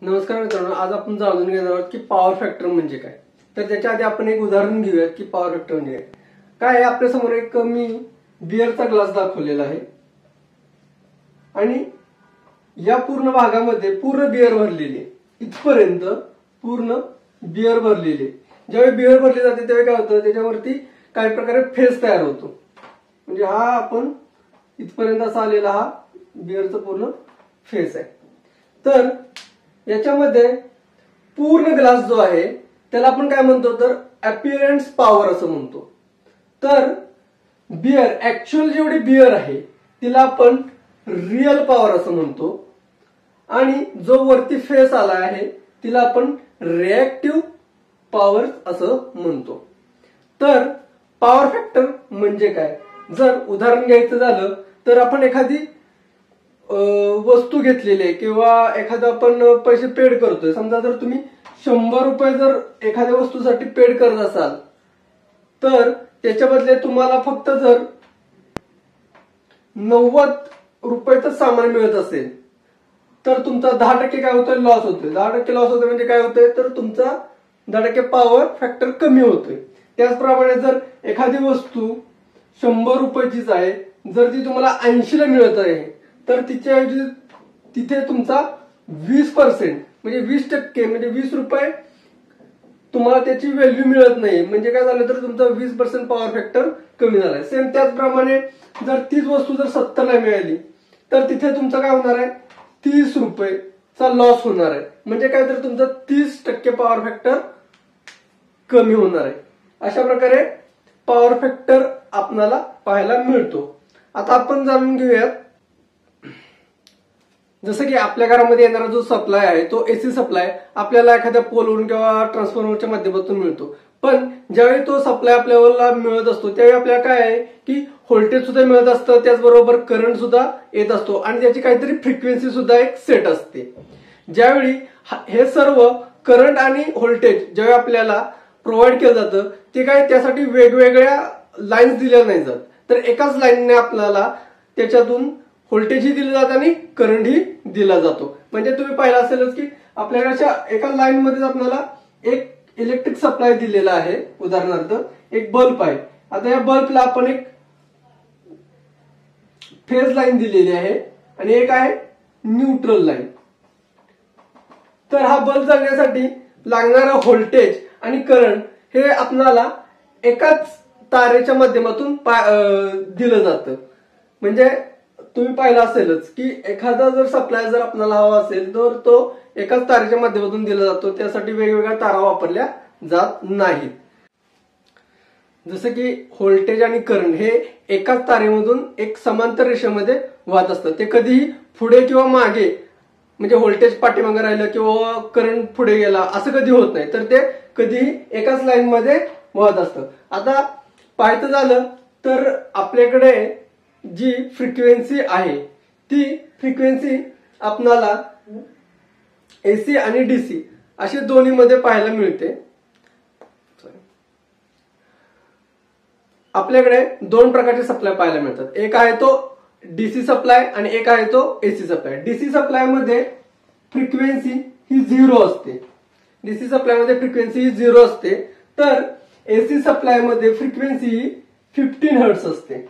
नमस्कार मित्रांनो, आज आपण जाणून घेणार आहोत की पॉवर फॅक्टर म्हणजे काय. तर त्याच्या आधी आपण एक उदाहरण घेऊयात की पॉवर फॅक्टर म्हणजे काय आहे. आपल्या समोर एक मी बिअरचा ग्लास दाखवलेला आहे आणि या पूर्ण भागामध्ये पूर्ण बिअर भरलेली आहे. इथपर्यंत पूर्ण बिअर भरलेली आहे. ज्यावेळी बिअर भरली जाते त्यावेळी काय होतं, त्याच्यावरती काही प्रकारे फेस तयार होतो. म्हणजे हा आपण इथपर्यंत असा आलेला हा बिअरचा पूर्ण फेस आहे. तर याच्यामध्ये पूर्ण ग्लास जो आहे त्याला आपण काय म्हणतो तर अपीअरन्स पॉवर असं म्हणतो. तर बिअर ऍक्च्युअल जेवढी बिअर आहे तिला आपण रिअल पॉवर असं म्हणतो आणि जो वरती फेस आला आहे तिला आपण रिएक्टिव्ह पॉवर असं म्हणतो. तर पॉवर फॅक्टर म्हणजे काय, जर उदाहरण घ्यायचं झालं तर आपण एखादी वस्तू घेतलेली आहे किंवा एखादा आपण पैसे पेड करतोय. समजा जर तुम्ही 100 रुपये जर एखाद्या वस्तूसाठी पेड करत असाल तर त्याच्या बदले तुम्हाला फक्त जर 90 रुपयाचं सामान मिळत असेल तर तुमचा 10% काय होतोय, लॉस होतोय. 10% लॉस होतोय म्हणजे काय होतंय तर तुमचा 10% पॉवर फॅक्टर कमी होतोय. त्याचप्रमाणे जर एखादी वस्तू 100 रुपयाचीच आहे, जर ती तुम्हाला 80 ला मिळत आहे तर तिच्याऐवजी तिथे तुमचा 20% म्हणजे 20% म्हणजे 20 रुपये तुम्हाला त्याची व्हॅल्यू मिळत नाही. म्हणजे काय झालं तर तुमचा 20% पॉवर फॅक्टर कमी झालाय. सेम त्याचप्रमाणे जर तीच वस्तू जर 70 ला मिळाली तर तिथे तुमचं काय होणार आहे, 30 रुपयेचा लॉस होणार आहे. म्हणजे काय तर तुमचा 30% पॉवर फॅक्टर कमी होणार आहे. अशा प्रकारे पॉवर फॅक्टर आपल्याला पाहायला मिळतो. आता आपण जाणून घेऊयात, जसं की आपल्या घरामध्ये येणारा जो सप्लाय आहे तो एसी सप्लाय आपल्याला एखाद्या पोलवरून किंवा ट्रान्सफॉर्मरच्या माध्यमातून मिळतो. पण ज्यावेळी तो सप्लाय आपल्याला मिळत असतो त्यावेळी आपल्याला काय आहे की व्होल्टेज सुद्धा मिळत असतं, त्याचबरोबर करंट सुद्धा येत असतो आणि त्याची काहीतरी फ्रिक्वेन्सी सुद्धा एक सेट असते. ज्यावेळी हे सर्व करंट आणि व्होल्टेज ज्यावेळी आपल्याला प्रोव्हाइड केलं जातं ते काय त्यासाठी वेगवेगळ्या लाईन्स दिल्या नाही जात, तर एकाच लाईनने आपल्याला त्याच्यातून व्होल्टेजही दिलं जातं आणि करंटही दिला जातो. म्हणजे तुम्ही पाहिलं असेलच की आपल्याकडे अशा एका लाईन मध्ये आपल्याला एक इलेक्ट्रिक सप्लाय दिलेला आहे. उदाहरणार्थ एक बल्ब आहे. आता या बल्बला आपण एक फेज लाईन दिलेली आहे आणि एक आहे न्यूट्रल लाईन. तर हा बल्ब चालण्यासाठी लागणारा व्होल्टेज आणि करंट हे आपल्याला एकाच तारेच्या माध्यमातून दिलं जातं. म्हणजे तुम्ही पाहिलं असेलच की एखादा जर सप्लाय जर आपल्याला हवा असेल तर तो एकाच तारेच्या माध्यमातून दिला जातो. त्यासाठी वेगवेगळ्या तारा वापरल्या जात नाहीत. जसं की व्होल्टेज आणि करंट हे एकाच तारेमधून एक समांतर रेषेमध्ये वाहत असतं. ते कधीही पुढे किंवा मागे म्हणजे व्होल्टेज पाठीमागे राहिलं किंवा करंट पुढे गेला असं कधी होत नाही, तर ते कधीही एकाच लाईन मध्ये वाहत असतं. आता पाहायचं झालं तर आपल्याकडे जी फ्रिक्वेन्सी आहे ती फ्रिक्वेन्सी आपणाला एसी आणि डीसी असे दोन्ही मध्ये पाहायला मिळते. आपल्याकडे दोन प्रकारचे सप्लाय पाहायला मिळतात. एक आहे तो डीसी सप्लाय आणि एक आहे तो एसी सप्लाय. डीसी सप्लाय मध्ये फ्रिक्वेन्सी ही 0 असते. डीसी सप्लाय मध्ये फ्रिक्वेन्सी ही 0 असते. तर एसी सप्लाय मध्ये फ्रिक्वेन्सी ही 15 हर्ट्झ असते.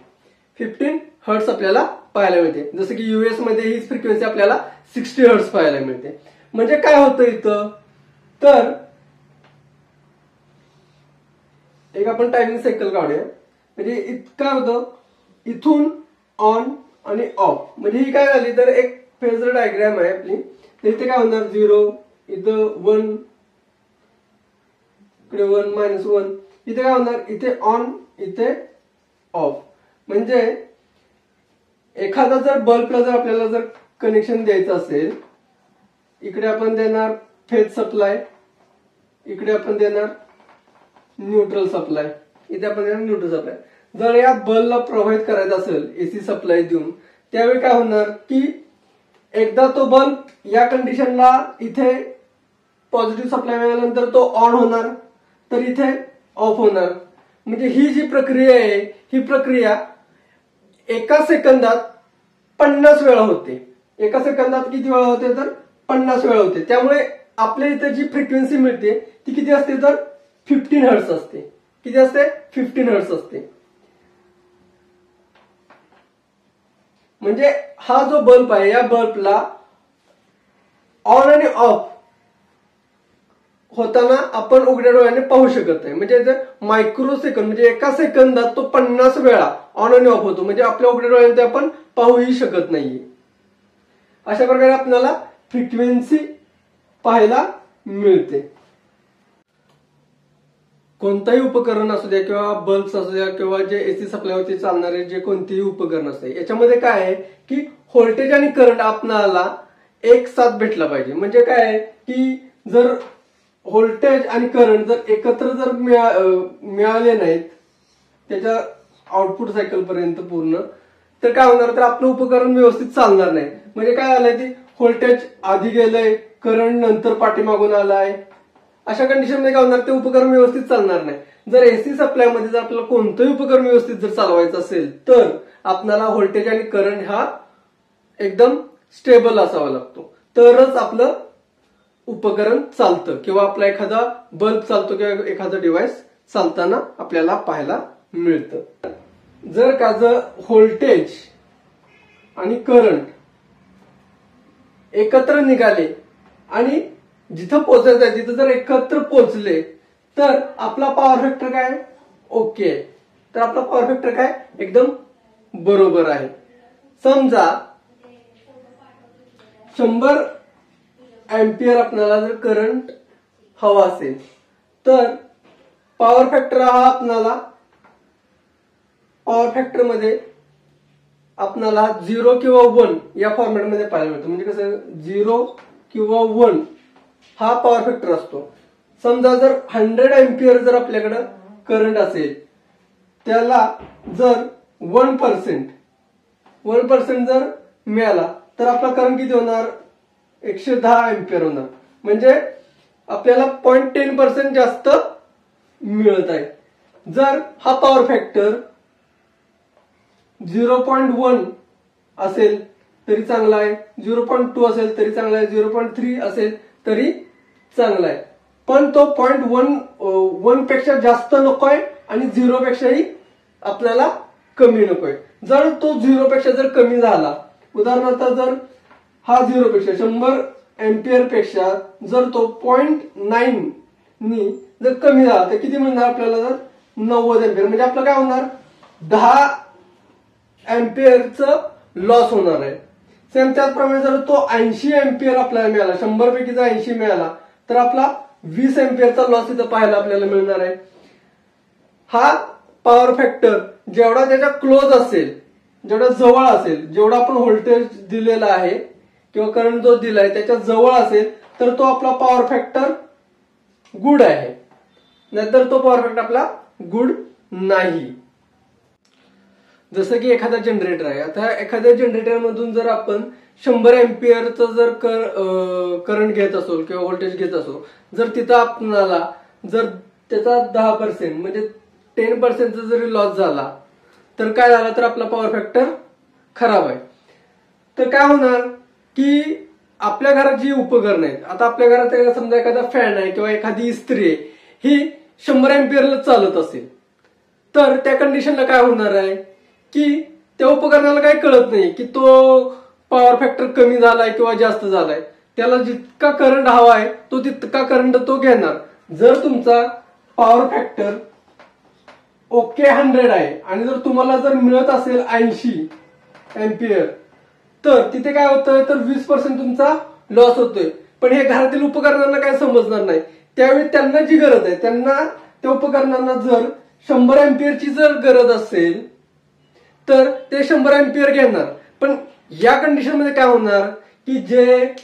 15 हर्ट्झ आपल्याला पाहायला मिळते. जसं की यूएस मध्ये ही फ्रिक्वेन्सी आपल्याला 60 हर्ट्झ पाहायला मिळते. म्हणजे काय होतं इथं तर एक आपण टायमिंग सायकल काढूया. म्हणजे काय होतं इथून ऑन आणि ऑफ. म्हणजे ही काय झाली तर एक फेजर डायग्राम आहे आपली. तर इथे काय होणार 0, इथं 1, इकडे 1 -1. इथे काय होणार इथे ऑन इथे ऑफ. म्हणजे एखादा जर बल्बला जर आपल्याला जर कनेक्शन द्यायचं असेल, इकडे आपण देणार फेज सप्लाय, इकडे आपण देणार न्यूट्रल सप्लाय, इथे आपण देणार न्यूट्रल सप्लाय. जर या बल्बला प्रोव्हाइड करायचं असेल एसी सप्लाय देऊन त्यावेळी काय होणार की एकदा तो बल्ब या कंडिशनला इथे पॉझिटिव्ह सप्लाय मिळाल्यानंतर तो ऑन होणार तर इथे ऑफ होणार. म्हणजे ही जी प्रक्रिया आहे ही प्रक्रिया एका सेकंदात 50 वेळा होते. एका सेकंदात किती वेळा होते तर 50 वेळा होते. त्यामुळे आपल्या इथं जी फ्रिक्वेन्सी मिळते ती किती असते तर 15 हर्ट्झ असते. किती असते? 15 हर्ट्झ असते. म्हणजे हा जो बल्ब आहे या बल्बला ऑन आणि ऑफ होताना आपण उघड्या डोळ्याने पाहू शकत नाही. म्हणजे मायक्रो सेकंद म्हणजे एका सेकंदात तो 50 वेळा ऑन आणि ऑफ होतो. म्हणजे आपल्या उघड्या डोळ्याने ते आपण पाहूही शकत नाहीये. अशा प्रकारे आपल्याला फ्रिक्वेन्सी पाहायला मिळते. कोणताही उपकरण असू द्या किंवा बल्ब्स असू द्या किंवा जे एसी सप्लायवरती चालणारे जे कोणतेही उपकरण असते याच्यामध्ये काय आहे की व्होल्टेज आणि करंट आपल्याला एक साथ भेटला पाहिजे. म्हणजे काय आहे की जर व्होल्टेज आणि करंट जर एकत्र जर मिळाले नाहीत त्याच्या आउटपुट सायकल पर्यंत पूर्ण तर काय होणार तर आपलं उपकरण व्यवस्थित चालणार नाही. म्हणजे काय आलंय की व्होल्टेज आधी गेलंय करंट नंतर पाठीमागून आलाय. अशा कंडिशन मध्ये काय होणार ते उपकरण व्यवस्थित चालणार नाही. जर एसी सप्लाय मध्ये जर आपल्याला कोणतंही उपकरण व्यवस्थित जर चालवायचं असेल तर आपल्याला व्होल्टेज आणि करंट हा एकदम स्टेबल असावा लागतो. तरच आपलं उपकरण चालतं किंवा आपला एखादा बल्ब चालतो किंवा एखादं डिव्हाइस चालताना आपल्याला पाहायला मिळतं. जर का जर व्होल्टेज आणि करंट एकत्र निघाले आणि जिथं पोहोचायचं आहे तिथं जर एकत्र पोहोचले तर आपला पॉवर फॅक्टर काय ओके आहे. तर आपला पॉवर फॅक्टर काय एकदम बरोबर आहे. समजा 100 अँपियर आपल्याला जर करंट हवा असेल तर पॉवर फॅक्टर हा आपल्याला पॉवर फॅक्टर मध्ये आपल्याला 0 किंवा 1 या फॉर्मॅटमध्ये पाहायला मिळतं. म्हणजे कसं 0 किंवा 1 हा पॉवर फॅक्टर असतो. समजा जर 100 अँपियर जर आपल्याकडे करंट असेल त्याला जर 1% जर मिळाला तर आपला करंट किती होणार 110 अँपियर होणार. म्हणजे आपल्याला 0.10% जास्त मिळत आहे. जर हा पॉवर फॅक्टर 0.1 असेल तरी चांगला आहे, 0.2 असेल तरी चांगला आहे, 0.3 असेल तरी चांगला आहे. पण तो 0.1 पेक्षा जास्त नकोय आणि 0 पेक्षाही आपल्याला कमी नकोय. जर तो 0 पेक्षा जर कमी झाला उदाहरणार्थ जर हा 0 पेक्षा 100 अँपियर पेक्षा जर तो 0.9 नी जर कमी झाला तर किती मिळणार आपल्याला जर 90 अँपियर. म्हणजे आपलं काय होणार 10 अँपियरचं लॉस होणार आहे. सेम त्याचप्रमाणे जर तो 80 अँपियर आपल्याला मिळाला 100 पैकी जर 80 मिळाला तर आपला 20 अँपियरचा लॉस इथं पाहायला आपल्याला मिळणार आहे. हा पॉवर फॅक्टर जेवढा त्याच्या क्लोज असेल जेवढा जवळ असेल जेवढा आपण व्होल्टेज दिलेला आहे किंवा करंट जो दिलाय त्याच्या जवळ असेल तर तो आपला पॉवर फॅक्टर गुड आहे. नाहीतर तो पॉवर फॅक्टर आपला गुड नाही. जसं की एखादा जनरेटर आहे. आता एखाद्या जनरेटर मधून जर आपण 100 अँपियरचं जर करंट घेत असो किंवा व्होल्टेज घेत असो जर तिथं आपल्याला जर त्याचा 10% म्हणजे 10% जरी लॉस झाला तर काय झाला तर आपला पॉवर फॅक्टर खराब आहे. तर काय होणार की आपल्या घरात जी उपकरणं आहेत आता आपल्या घरात समजा एखादा फॅन आहे किंवा एखादी इस्त्री आहे ही 100 अँपियरला चालत असेल तर त्या कंडिशनला काय होणार आहे की त्या उपकरणाला काही कळत नाही की तो पॉवर फॅक्टर कमी झालाय किंवा जास्त झालाय. त्याला जितका करंट हवा आहे तो तितका करंट तो घेणार. जर तुमचा पॉवर फॅक्टर ओके 100 आहे आणि जर तुम्हाला जर मिळत असेल 80 अँपियर तर तिथे काय होतंय तर 20% तुमचा लॉस होतोय. पण हे घरातील उपकरणांना काय समजणार नाही. त्यावेळी त्यांना जी गरज आहे त्यांना त्या उपकरणांना जर 100 अँपियरची जर गरज असेल तर ते 100 अँपियर घेणार. पण या कंडिशन मध्ये काय होणार की जे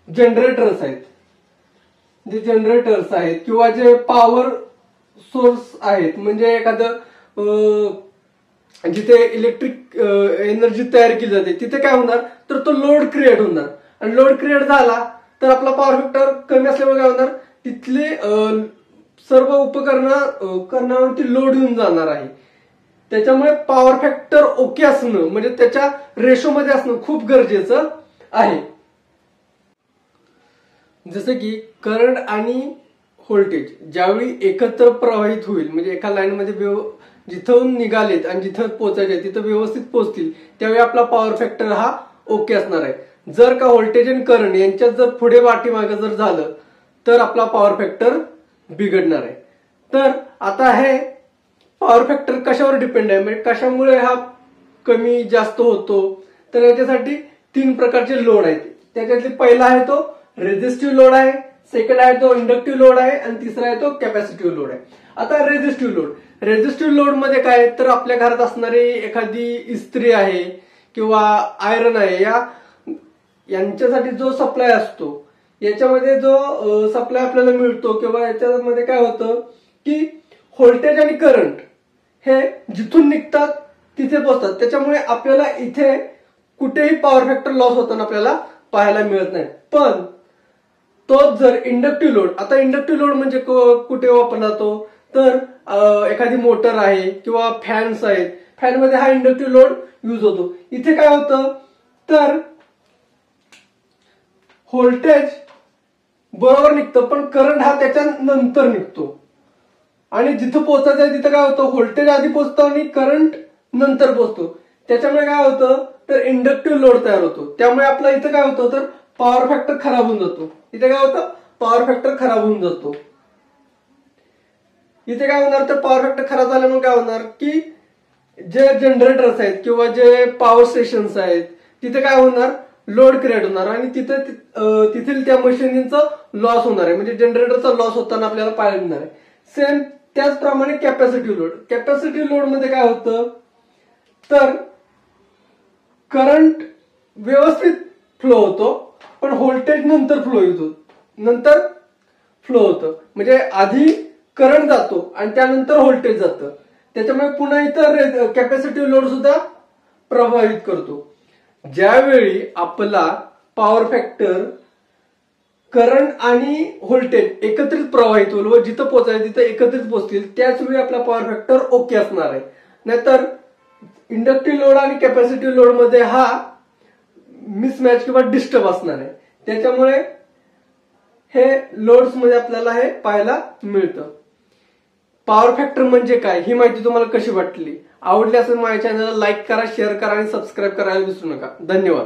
जनरेटर्स आहेत किंवा जे पॉवर सोर्स आहेत म्हणजे एखादं जिथे इलेक्ट्रिक एनर्जी तयार केली जाते तिथे काय होणार तर तो लोड क्रिएट होणार. आणि लोड क्रिएट झाला तर आपला पॉवर फॅक्टर कमी असल्यामुळे काय होणार तिथले सर्व उपकरणावरती लोड येऊन जाणार आहे. त्याच्यामुळे पॉवर फॅक्टर ओके असणं म्हणजे त्याच्या रेशोमध्ये असणं खूप गरजेचं आहे. जसं की करंट आणि व्होल्टेज ज्यावेळी एकत्र प्रवाहित होईल, म्हणजे एका लाईनमध्ये जिथून निघालेत आणि जिथं पोहोचायचे तिथं व्यवस्थित पोहोचतील, त्यावेळी आपला पॉवर फॅक्टर हा ओके असणार आहे. जर का व्होल्टेज आणि करंट यांच्यात जर पुढे पाठीमागे जर झालं तर आपला पॉवर फॅक्टर बिघडणार आहे. तर आता हे पॉवर फॅक्टर कशावर डिपेंड आहे, म्हणजे कशामुळे हा कमी जास्त होतो, तर याच्यासाठी 3 प्रकारचे लोड आहेत. त्याच्यातले पहिला आहे तो रेझिस्टिव्ह लोड आहे, सेकंड आहे तो इंडक्टिव्ह लोड आहे आणि तिसरा आहे तो कॅपॅसिटिव्ह लोड आहे. आता रेझिस्टिव्ह लोड मध्ये काय, तर आपल्या घरात असणारी एखादी इस्त्री आहे किंवा आयरन आहे, यांच्यासाठी जो सप्लाय असतो, याच्यामध्ये जो सप्लाय आपल्याला मिळतो किंवा याच्यामध्ये काय होतं की व्होल्टेज आणि करंट हे जिथून निघतात तिथे पोहोचतात. त्याच्यामुळे आपल्याला इथे कुठेही पॉवर फॅक्टर लॉस होताना आपल्याला पाहायला मिळत नाही. पण तो जर इंडक्टिव्ह लोड, आता इंडक्टिव्ह लोड म्हणजे कुठे वापरला जातो, तर एखादी मोटर आहे किंवा फॅन्स आहेत, फॅनमध्ये हा इंडक्टिव्ह लोड यूज होतो. इथे काय होतं, तर व्होल्टेज बरोबर निघतं पण करंट हा त्याच्या नंतर निघतो आणि जिथं पोहोचायचं आहे तिथं काय होतं, व्होल्टेज आधी पोहोचतो आणि करंट नंतर पोहोचतो. त्याच्यामुळे काय होतं, तर इंडक्टिव्ह लोड तयार होतो. त्यामुळे आपला इथं काय होतं, तर पॉवर फॅक्टर खराब होऊन जातो. इथे काय होतं, पॉवर फॅक्टर खराब होऊन जातो. इथे काय होणार, तर पॉवर फॅक्टर खराब झाल्यामुळे काय होणार की जे जनरेटर्स आहेत किंवा जे पॉवर स्टेशन्स आहेत तिथे काय होणार, लोड क्रिएट होणार आणि तिथील त्या मशिनीचा लॉस होणार आहे, म्हणजे जनरेटरचा लॉस होताना आपल्याला पाहायला मिळणार आहे. सेम त्याचप्रमाणे कॅपॅसिटिव्ह लोड मध्ये काय होतं, तर करंट व्यवस्थित फ्लो होतो पण व्होल्टेज नंतर फ्लो होतं, म्हणजे आधी करंट जातो आणि त्यानंतर व्होल्टेज जातं. त्याच्यामुळे पुन्हा इतर कॅपॅसिटिव्ह लोड सुद्धा प्रभावित करतो. ज्यावेळी आपला पॉवर फॅक्टर करंट आणि व्होल्टेज एकत्रित प्रवाहित होईल व जिथं पोहोचायचं तिथं एकत्रित पोहोचतील, त्याच वेळी आपला पॉवर फॅक्टर ओके असणार आहे. नाहीतर इंडक्टिव्ह लोड आणि कॅपॅसिटिव्ह लोड मध्ये हा मिसमॅच किंवा डिस्टर्ब असणार आहे. त्याच्यामुळे हे लोड्स मध्ये आपल्याला हे पाहायला मिळतं. पॉवर फॅक्टर म्हणजे काय, ही माहिती तुम्हाला कशी वाटली, आवडली असेल माझ्या चॅनलला लाईक करा, शेअर करा आणि सबस्क्राईब करायला विसरू नका. धन्यवाद.